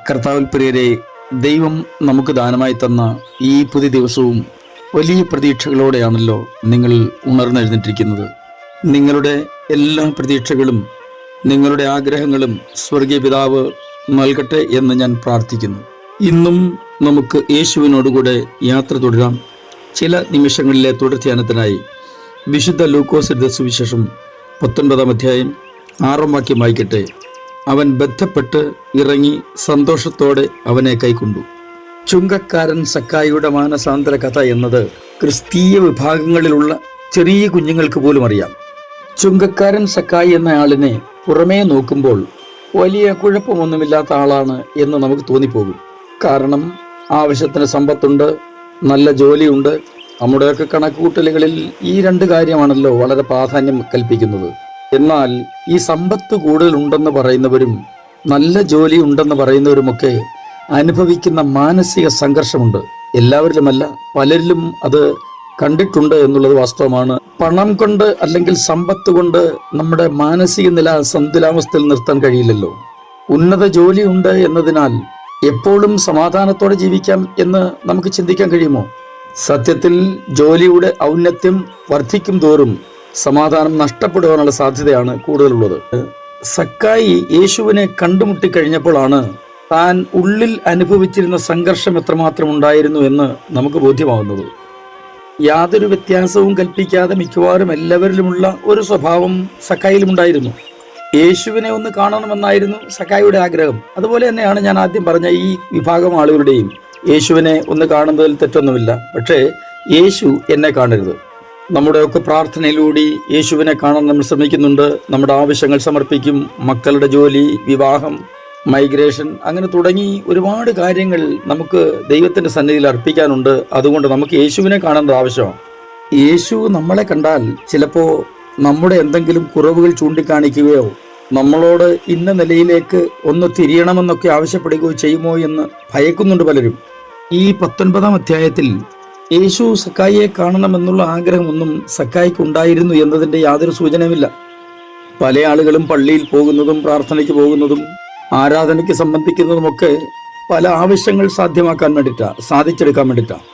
കർത്താവിൽ പ്രിയരെ, ദൈവം നമുക്ക് ദാനമായി തന്ന ഈ പുതിയ ദിവസവും വലിയ പ്രതീക്ഷകളോടെയാണല്ലോ നിങ്ങൾ ഉണർന്നെഴുന്നേറ്റിരിക്കുന്നത്. നിങ്ങളുടെ എല്ലാ പ്രതീക്ഷകളും നിങ്ങളുടെ ആഗ്രഹങ്ങളും സ്വർഗീയ പിതാവ് നൽകട്ടെ എന്ന് ഞാൻ പ്രാർത്ഥിക്കുന്നു. ഇന്നും നമുക്ക് യേശുവിനോടുകൂടെ യാത്ര തുടരാം. ചില നിമിഷങ്ങളിലെ തുടർധ്യാനത്തിനായി വിശുദ്ധ ലൂക്കോസ് എഴുതിയ സുവിശേഷം 19 അധ്യായം 6 വാക്യം വായിക്കട്ടെ. അവൻ ബന്ധപ്പെട്ട് ഇറങ്ങി സന്തോഷത്തോടെ അവനെ കൈക്കൊണ്ടു. ചുങ്കക്കാരൻ സക്കായിയുടെ മാനസാന്തര കഥ എന്നത് ക്രിസ്തീയ വിഭാഗങ്ങളിലുള്ള ചെറിയ കുഞ്ഞുങ്ങൾക്ക് പോലും അറിയാം. ചുങ്കക്കാരൻ സക്കായി എന്ന ആളിനെ പുറമേ നോക്കുമ്പോൾ വലിയ കുഴപ്പമൊന്നുമില്ലാത്ത ആളാണ് എന്ന് നമുക്ക് തോന്നിപ്പോകും. കാരണം ആവശ്യത്തിന് സമ്പത്തുണ്ട്, നല്ല ജോലിയുണ്ട്. നമ്മുടെയൊക്കെ കണക്കുകൂട്ടലുകളിൽ ഈ 2 കാര്യമാണല്ലോ വളരെ പ്രാധാന്യം കൽപ്പിക്കുന്നത്. എന്നാൽ ഈ സമ്പത്ത് കൂടുതലുണ്ടെന്ന് പറയുന്നവരും നല്ല ജോലി ഉണ്ടെന്ന് പറയുന്നവരുമൊക്കെ അനുഭവിക്കുന്ന മാനസിക സംഘർഷമുണ്ട്. എല്ലാവരിലുമല്ല, പലരിലും അത് കണ്ടിട്ടുണ്ട് എന്നുള്ളത് വാസ്തവമാണ്. പണം കൊണ്ട് അല്ലെങ്കിൽ സമ്പത്ത് കൊണ്ട് നമ്മുടെ മാനസിക നില സന്തുലാവസ്ഥയിൽ നിർത്താൻ കഴിയില്ലല്ലോ. ഉന്നത ജോലി ഉണ്ട് എന്നതിനാൽ എപ്പോഴും സമാധാനത്തോടെ ജീവിക്കാം എന്ന് നമുക്ക് ചിന്തിക്കാൻ കഴിയുമോ? സത്യത്തിൽ ജോലിയുടെ ഔന്നത്യം വർദ്ധിക്കും തോറും സമാധാനം നഷ്ടപ്പെടുവാനുള്ള സാധ്യതയാണ് കൂടുതലുള്ളത്. സക്കായി യേശുവിനെ കണ്ടുമുട്ടിക്കഴിഞ്ഞപ്പോഴാണ് താൻ ഉള്ളിൽ അനുഭവിച്ചിരുന്ന സംഘർഷം എത്രമാത്രം ഉണ്ടായിരുന്നു എന്ന് നമുക്ക് ബോധ്യമാവുന്നത്. യാതൊരു വ്യത്യാസവും കൽപ്പിക്കാതെ മിക്കവാറും എല്ലാവരിലുമുള്ള ഒരു സ്വഭാവം സക്കായിലുമുണ്ടായിരുന്നു. യേശുവിനെ ഒന്ന് കാണണമെന്നായിരുന്നു സക്കായിയുടെ ആഗ്രഹം. അതുപോലെ തന്നെയാണ് ഞാൻ ആദ്യം പറഞ്ഞ ഈ വിഭാഗം ആളുകളുടെയും. യേശുവിനെ ഒന്ന് കാണുന്നതിൽ തെറ്റൊന്നുമില്ല. പക്ഷേ യേശു എന്നെ കാണരുത്. നമ്മുടെയൊക്കെ പ്രാർത്ഥനയിലൂടെ യേശുവിനെ കാണാൻ നമ്മൾ ശ്രമിക്കുന്നുണ്ട്. നമ്മുടെ ആവശ്യങ്ങൾ സമർപ്പിക്കും. മക്കളുടെ ജോലി, വിവാഹം, മൈഗ്രേഷൻ, അങ്ങനെ തുടങ്ങി ഒരുപാട് കാര്യങ്ങൾ നമുക്ക് ദൈവത്തിൻ്റെ സന്നിധിയിൽ അർപ്പിക്കാനുണ്ട്. അതുകൊണ്ട് നമുക്ക് യേശുവിനെ കാണേണ്ടത് ആവശ്യമാണ്. യേശു നമ്മളെ കണ്ടാൽ ചിലപ്പോൾ നമ്മുടെ എന്തെങ്കിലും കുറവുകൾ ചൂണ്ടിക്കാണിക്കുകയോ നമ്മളോട് ഇന്ന നിലയിലേക്ക് ഒന്ന് തിരിയണമെന്നൊക്കെ ആവശ്യപ്പെടുകയോ ചെയ്യുമോ എന്ന് ഭയക്കുന്നുണ്ട് പലരും. ഈ 19 അധ്യായത്തിൽ യേശു സക്കായിയെ കാണണമെന്നുള്ള ആഗ്രഹമൊന്നും സക്കായിക്ക് ഉണ്ടായിരുന്നു എന്നതിൻ്റെ യാതൊരു സൂചനയുമില്ല. പല ആളുകളും പള്ളിയിൽ പോകുന്നതും പ്രാർത്ഥനയ്ക്ക് പോകുന്നതും ആരാധനയ്ക്ക് സംബന്ധിക്കുന്നതുമൊക്കെ പല ആവശ്യങ്ങൾ സാധിച്ചെടുക്കാൻ വേണ്ടിയിട്ടാണ്.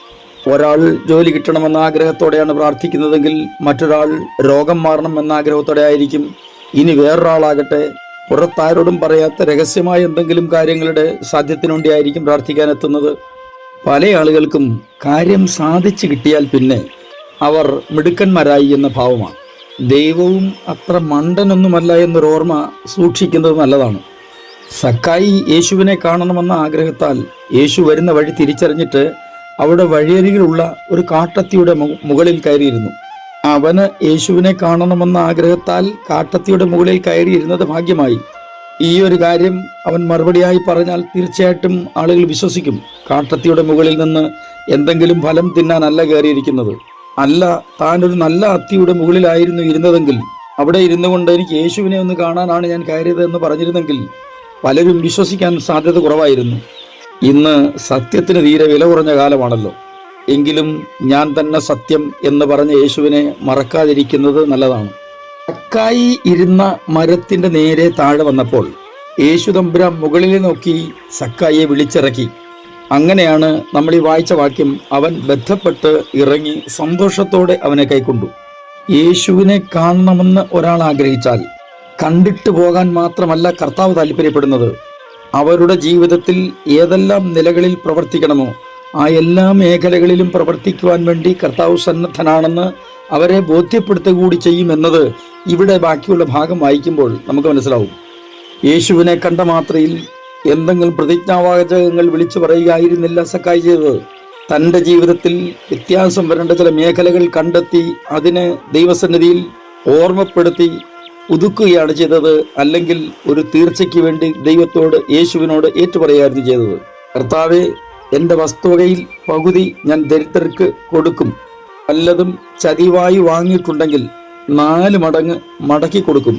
ഒരാൾ ജോലി കിട്ടണമെന്ന ആഗ്രഹത്തോടെയാണ് പ്രാർത്ഥിക്കുന്നതെങ്കിൽ മറ്റൊരാൾ രോഗം മാറണം എന്ന ആഗ്രഹത്തോടെ ആയിരിക്കും. ഇനി വേറൊരാളാകട്ടെ പുറത്താരോടും പറയാത്ത രഹസ്യമായ എന്തെങ്കിലും കാര്യങ്ങളുടെ സാധ്യത്തിന് വേണ്ടിയായിരിക്കും പ്രാർത്ഥിക്കാനെത്തുന്നത്. പല ആളുകൾക്കും കാര്യം സാധിച്ചു കിട്ടിയാൽ പിന്നെ അവർ മിടുക്കന്മാരായി എന്ന ഭാവമാണ്. ദൈവവും അത്ര മണ്ടനൊന്നുമല്ല എന്നൊരു ഓർമ്മ സൂക്ഷിക്കുന്നത് നല്ലതാണ്. സക്കായി യേശുവിനെ കാണണമെന്ന ആഗ്രഹത്താൽ യേശു വരുന്ന വഴി തിരിച്ചറിഞ്ഞിട്ട് അവിടെ വഴിയരികിലുള്ള ഒരു കാട്ടത്തിയുടെ മുകളിൽ കയറിയിരുന്നു. അവന് യേശുവിനെ കാണണമെന്ന ആഗ്രഹത്താൽ കാട്ടത്തിയുടെ മുകളിൽ കയറിയിരുന്നത് ഭാഗ്യമായി. ഈ ഒരു കാര്യം അവൻ മറുപടിയായി പറഞ്ഞാൽ തീർച്ചയായിട്ടും ആളുകൾ വിശ്വസിക്കും. കാട്ടത്തിയുടെ മുകളിൽ നിന്ന് എന്തെങ്കിലും ഫലം തിന്നാനല്ല കയറിയിരിക്കുന്നത്. അല്ല, താനൊരു നല്ല അത്തിയുടെ മുകളിലായിരുന്നു ഇരുന്നതെങ്കിൽ അവിടെ ഇരുന്നു കൊണ്ട് എനിക്ക് യേശുവിനെ ഒന്ന് കാണാനാണ് ഞാൻ കയറിയത് എന്ന് പറഞ്ഞിരുന്നെങ്കിൽ പലരും വിശ്വസിക്കാൻ സാധ്യത കുറവായിരുന്നു. ഇന്ന് സത്യത്തിന് തീരെ വില കുറഞ്ഞ കാലമാണല്ലോ. എങ്കിലും ഞാൻ തന്നെ സത്യം എന്ന് പറഞ്ഞ യേശുവിനെ മറക്കാതിരിക്കുന്നത് നല്ലതാണ്. സക്കായി ഇരുന്ന മരത്തിന്റെ നേരെ താഴെ വന്നപ്പോൾ യേശു തമ്പുരാൻ മുകളിൽ നോക്കി സക്കായിയെ വിളിച്ചിറക്കി. അങ്ങനെയാണ് നമ്മൾ ഈ വായിച്ച വാക്യം. അവൻ ബന്ധപ്പെട്ട് ഇറങ്ങി സന്തോഷത്തോടെ അവനെ കൈക്കൊണ്ടു. യേശുവിനെ കാണണമെന്ന് ഒരാൾ ആഗ്രഹിച്ചാൽ കണ്ടിട്ട് പോകാൻ മാത്രമല്ല കർത്താവ് താല്പര്യപ്പെടുന്നത്. അവരുടെ ജീവിതത്തിൽ ഏതെല്ലാം നിലകളിൽ പ്രവർത്തിക്കണമോ ആ എല്ലാ മേഖലകളിലും പ്രവർത്തിക്കുവാൻ വേണ്ടി കർത്താവ് സന്നദ്ധനാണെന്ന് അവരെ ബോധ്യപ്പെടുത്തുക കൂടി ചെയ്യുമെന്നത് ഇവിടെ ബാക്കിയുള്ള ഭാഗം വായിക്കുമ്പോൾ നമുക്ക് മനസ്സിലാവും. യേശുവിനെ കണ്ട മാത്രയിൽ എന്തെങ്കിലും പ്രതിജ്ഞാവാചകങ്ങൾ വിളിച്ചു പറയുകയായിരുന്നില്ല സക്കായി ചെയ്തത്. തൻ്റെ ജീവിതത്തിൽ വ്യത്യാസം വരേണ്ട ചില മേഖലകൾ കണ്ടെത്തി അതിനെ ദൈവസന്നിധിയിൽ ഓർമ്മപ്പെടുത്തി പുതുക്കുകയാണ് ചെയ്തത്. അല്ലെങ്കിൽ ഒരു തീർച്ചയ്ക്ക് വേണ്ടി ദൈവത്തോട്, യേശുവിനോട് ഏറ്റുപറയായിരുന്നു ചെയ്തത്. കർത്താവേ, എൻ്റെ വസ്തുവകയിൽ പകുതി ഞാൻ ദരിദ്രർക്ക് കൊടുക്കും. വല്ലതും ചതിവായി വാങ്ങിയിട്ടുണ്ടെങ്കിൽ 4 മടങ്ങ് മടക്കി കൊടുക്കും.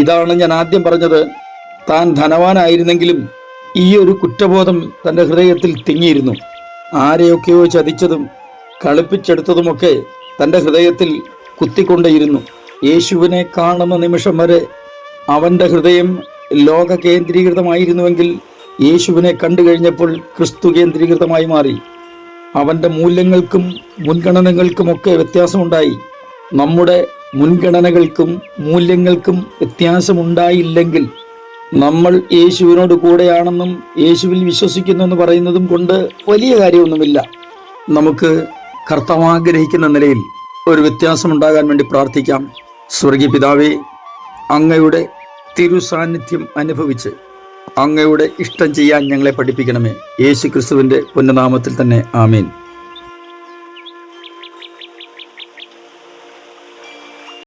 ഇതാണ് ഞാൻ ആദ്യം പറഞ്ഞത്. താൻ ധനവാനായിരുന്നെങ്കിലും ഈ ഒരു കുറ്റബോധം തൻ്റെ ഹൃദയത്തിൽ തിങ്ങിയിരുന്നു. ആരെയൊക്കെയോ ചതിച്ചതും കളിപ്പിച്ചെടുത്തതുമൊക്കെ തൻ്റെ ഹൃദയത്തിൽ കുത്തിക്കൊണ്ടേയിരുന്നു. യേശുവിനെ കാണുന്ന നിമിഷം വരെ അവൻ്റെ ഹൃദയം ലോക കേന്ദ്രീകൃതമായിരുന്നുവെങ്കിൽ യേശുവിനെ കണ്ടു കഴിഞ്ഞപ്പോൾ ക്രിസ്തു കേന്ദ്രീകൃതമായി മാറി. അവൻ്റെ മൂല്യങ്ങൾക്കും മുൻഗണനകൾക്കുമൊക്കെ വ്യത്യാസമുണ്ടായി. നമ്മുടെ മുൻഗണനകൾക്കും മൂല്യങ്ങൾക്കും വ്യത്യാസമുണ്ടായില്ലെങ്കിൽ നമ്മൾ യേശുവിനോട് കൂടെയാണെന്നും യേശുവിൽ വിശ്വസിക്കുന്നു എന്ന് പറയുന്നതും കൊണ്ട് വലിയ കാര്യമൊന്നുമില്ല. നമുക്ക് കർത്താവ് ആഗ്രഹിക്കുന്ന നിലയിൽ ഒരു വ്യത്യാസമുണ്ടാകാൻ വേണ്ടി പ്രാർത്ഥിക്കാം. സ്വർഗീയ പിതാവേ, അങ്ങയുടെ തിരുസാന്നിധ്യം അനുഭവിച്ച് അങ്ങയുടെ ഇഷ്ടം ചെയ്യാൻ ഞങ്ങളെ പഠിപ്പിക്കണമേ. യേശു ക്രിസ്തുവിൻ്റെ പുണ്യനാമത്തിൽ തന്നെ ആമേൻ.